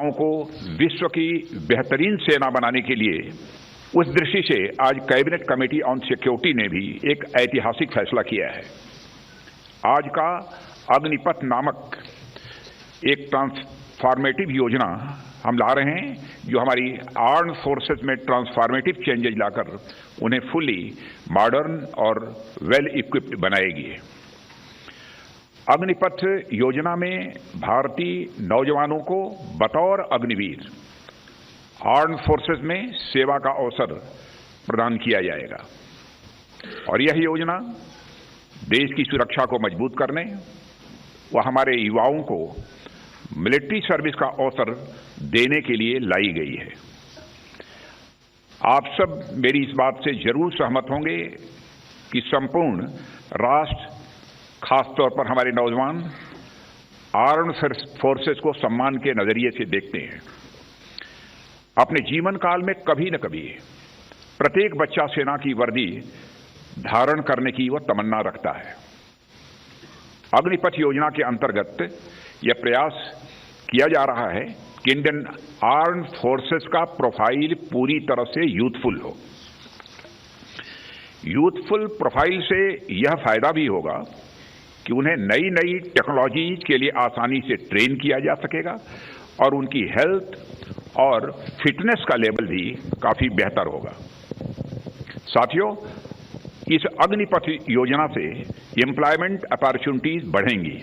सेनाओं को विश्व की बेहतरीन सेना बनाने के लिए उस दृष्टि से आज कैबिनेट कमेटी ऑन सिक्योरिटी ने भी एक ऐतिहासिक फैसला किया है। आज का अग्निपथ नामक एक ट्रांसफॉर्मेटिव योजना हम ला रहे हैं, जो हमारी आर्म्ड फोर्सेस में ट्रांसफॉर्मेटिव चेंजेज लाकर उन्हें फुली मॉडर्न और वेल इक्विप्ड बनाएगी। अग्निपथ योजना में भारतीय नौजवानों को बतौर अग्निवीर आर्म्ड फोर्सेस में सेवा का अवसर प्रदान किया जाएगा और यह योजना देश की सुरक्षा को मजबूत करने व हमारे युवाओं को मिलिट्री सर्विस का अवसर देने के लिए लाई गई है। आप सब मेरी इस बात से जरूर सहमत होंगे कि संपूर्ण राष्ट्र, खासतौर पर हमारे नौजवान आर्म्ड फोर्सेस को सम्मान के नजरिए से देखते हैं। अपने जीवन काल में कभी न कभी प्रत्येक बच्चा सेना की वर्दी धारण करने की वह तमन्ना रखता है। अग्निपथ योजना के अंतर्गत यह प्रयास किया जा रहा है कि इंडियन आर्म्ड फोर्सेस का प्रोफाइल पूरी तरह से यूथफुल हो। यूथफुल प्रोफाइल से यह फायदा भी होगा कि उन्हें नई नई टेक्नोलॉजी के लिए आसानी से ट्रेन किया जा सकेगा और उनकी हेल्थ और फिटनेस का लेवल भी काफी बेहतर होगा। साथियों, इस अग्निपथ योजना से एम्प्लॉयमेंट अपॉर्चुनिटीज बढ़ेंगी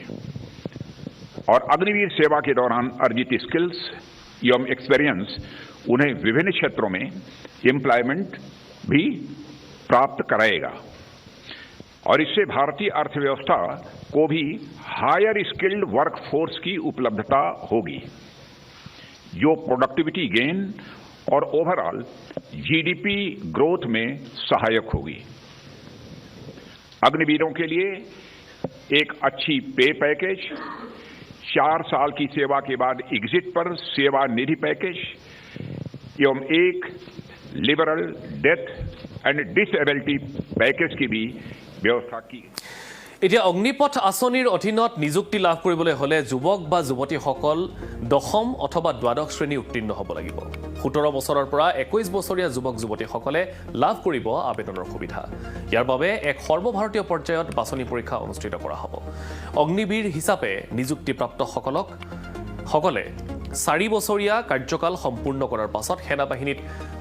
और अग्निवीर सेवा के दौरान अर्जित स्किल्स एवं एक्सपीरियंस उन्हें विभिन्न क्षेत्रों में एम्प्लॉयमेंट भी प्राप्त कराएगा और इससे भारतीय अर्थव्यवस्था को भी हायर स्किल्ड वर्कफोर्स की उपलब्धता होगी, जो प्रोडक्टिविटी गेन और ओवरऑल जीडीपी ग्रोथ में सहायक होगी। अग्निवीरों के लिए एक अच्छी पे पैकेज, 4 साल की सेवा के बाद एग्जिट पर सेवा निधि पैकेज एवं एक liberal death and disability package की भी व्यवस्था की। এতিয়া অগ্নিপথ আঁচনিৰ অধীনত নিযুক্তি লাভ কৰিবলৈ হলে যুৱক বা যুৱতীসকল 10ম অথবা দ্বাদশ শ্ৰেণী উত্তীৰ্ণ হ'ব লাগিব। 17 বছৰৰ পৰা 21 বছৰীয়া যুৱক যুৱতীসকলে লাভ কৰিব আবেদনৰ সুবিধা। ইয়াৰ বাবে এক সৰ্বভাৰতীয় পৰ্যায়ত বাছনি পৰীক্ষা অনুষ্ঠিত কৰা হ'ব। অগ্নিবীৰ হিচাপে নিযুক্তিপ্ৰাপ্তসকলে 4 বছৰীয়া কাৰ্যকাল সম্পূৰ্ণ কৰাৰ পাছত সেনাবাহিনীত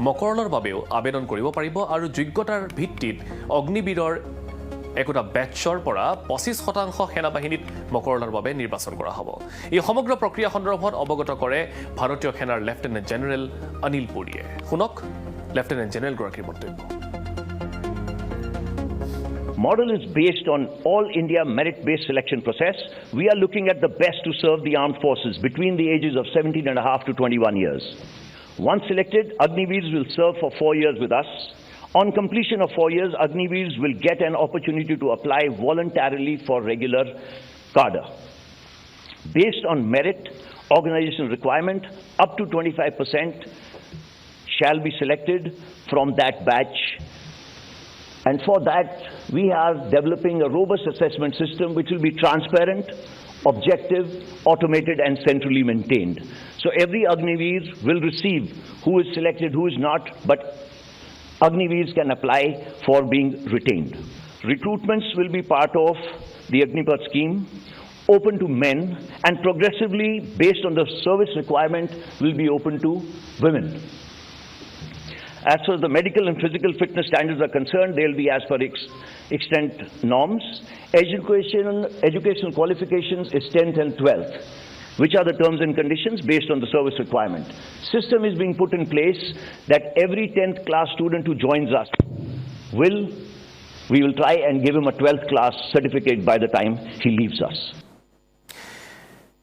মকৰণৰ বাবেও আবেদন কৰিব পাৰিব আৰু যোগ্যতাৰ ভিত্তিত অগ্নিবীৰৰ একোটা বেটছৰ পৰা 25% সেনাবাহিনীত মকৰণৰ বাবে নিৰ্বাচন কৰা হ'ব। এই সমগ্ৰ প্ৰক্ৰিয়া সন্দৰ্ভত অৱগত কৰে ভাৰতীয় সেনাৰ লেফটেনেণ্ট জেনেৰেল অনিল পুৰীয়ে। শুনক লেফটেনেণ্ট জেনেৰেল গৰাকীৰ মন্তব্য। Model is based on all India merit-based selection process. We are looking at the best to serve the armed forces between the ages of 17.5 to 21 years. Once selected, Agniveers will serve for 4 years with us. On completion of 4 years, Agniveers will get an opportunity to apply voluntarily for regular cadre. Based on merit, organization requirement, up to 25% shall be selected from that batch. And for that, we are developing a robust assessment system which will be transparent, objective, automated, and centrally maintained. So every Agniveer will receive who is selected, who is not, but Agniveers can apply for being retained. Recruitments will be part of the Agnipath scheme, open to men, and progressively, based on the service requirement, will be open to women. As far as the medical and physical fitness standards are concerned, they will be as per extent norms. Educational qualifications is 10th and 12th, which are the terms and conditions based on the service requirement. System is being put in place that every 10th class student who joins us we will try and give him a 12th class certificate by the time he leaves us.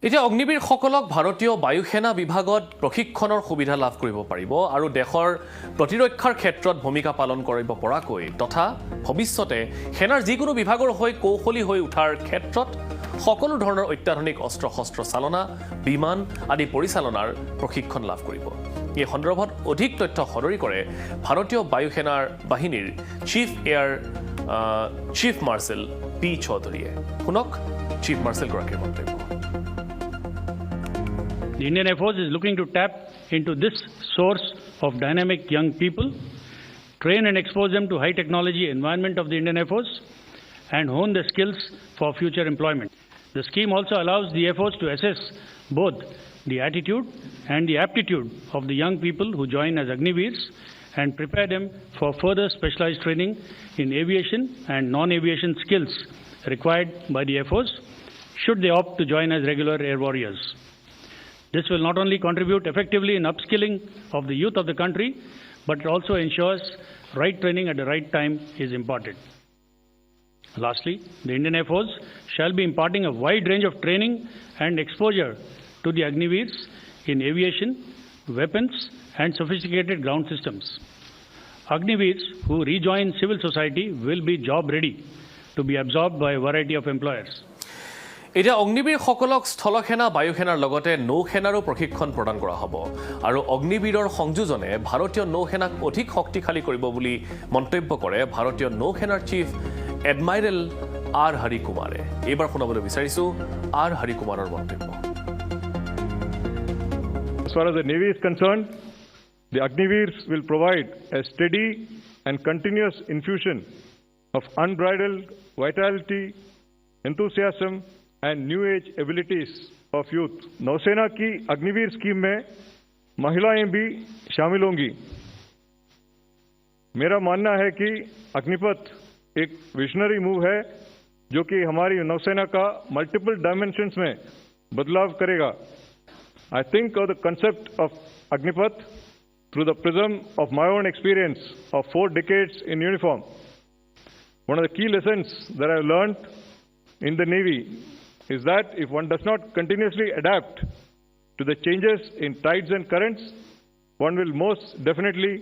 এতিয়া অগ্নিবীৰসকলক ভাৰতীয় বায়ুসেনা বিভাগত প্ৰশিক্ষণৰ সুবিধা লাভ কৰিব পাৰিব আৰু দেশৰ প্ৰতিৰক্ষাৰ ক্ষেত্ৰত ভূমিকা পালন কৰিব পৰাকৈ তথা ভৱিষ্যতে সেনাৰ যিকোনো বিভাগৰ হৈ কৌশলী হৈ উঠাৰ ক্ষেত্ৰত সকলো ধৰণৰ অত্যাধুনিক অস্ত্ৰ শস্ত্ৰ চালনা, বিমান আদি পৰিচালনাৰ প্ৰশিক্ষণ লাভ কৰিব। এই সন্দৰ্ভত অধিক তথ্য সদৰি কৰে ভাৰতীয় বায়ুসেনাৰ বাহিনীৰ চিফ মাৰ্শ্বেল পি চৌধুৰীয়ে। শুনক চিফ মাৰ্শ্বেল গৰাকীৰ মন্তব্য। The Indian Air Force is looking to tap into this source of dynamic young people, train and expose them to high technology environment of the Indian Air Force, and hone their skills for future employment. The scheme also allows the Air Force to assess both the attitude and the aptitude of the young people who join as Agniveers and prepare them for further specialized training in aviation and non-aviation skills required by the Air Force, should they opt to join as regular air warriors. This will not only contribute effectively in upskilling of the youth of the country, but it also ensures right training at the right time is imparted. Lastly, the Indian Air Force shall be imparting a wide range of training and exposure to the Agniveers in aviation, weapons, and sophisticated ground systems. Agniveers who rejoin civil society will be job ready to be absorbed by a variety of employers. এতিয়া অগ্নিবীৰসকলক স্থলসেনা বায়ুসেনাৰ লগতে নৌসেনাৰো প্ৰশিক্ষণ প্ৰদান কৰা হ'ব আৰু অগ্নিবীৰৰ সংযোজনে ভাৰতীয় নৌসেনাক অধিক শক্তিশালী কৰিব বুলি মন্তব্য কৰে ভাৰতীয় নৌসেনাৰ চিফ এডমাইৰেল আৰ হৰি কুমাৰে। এইবাৰ শুনাবলৈ বিচাৰিছো আৰ হৰি কুমাৰৰ মন্তব্য। As far as the Navy is concerned, the Agniveers will provide a steady and continuous infusion of unbridled vitality, enthusiasm, and new age abilities of youth. नौसेना की अग्निवीर स्कीम में महिलाएं भी शामिल होंगी। मेरा मानना है कि अग्निपथ एक विजनरी मूव है जो कि हमारी नौसेना का मल्टीपल डायमेंशंस में बदलाव करेगा। I think of the concept of Agnipath through the prism of my own experience of 4 decades in uniform. One of the key lessons that I have learned in the Navy is that if one does not continuously adapt to the changes in tides and currents, one will most definitely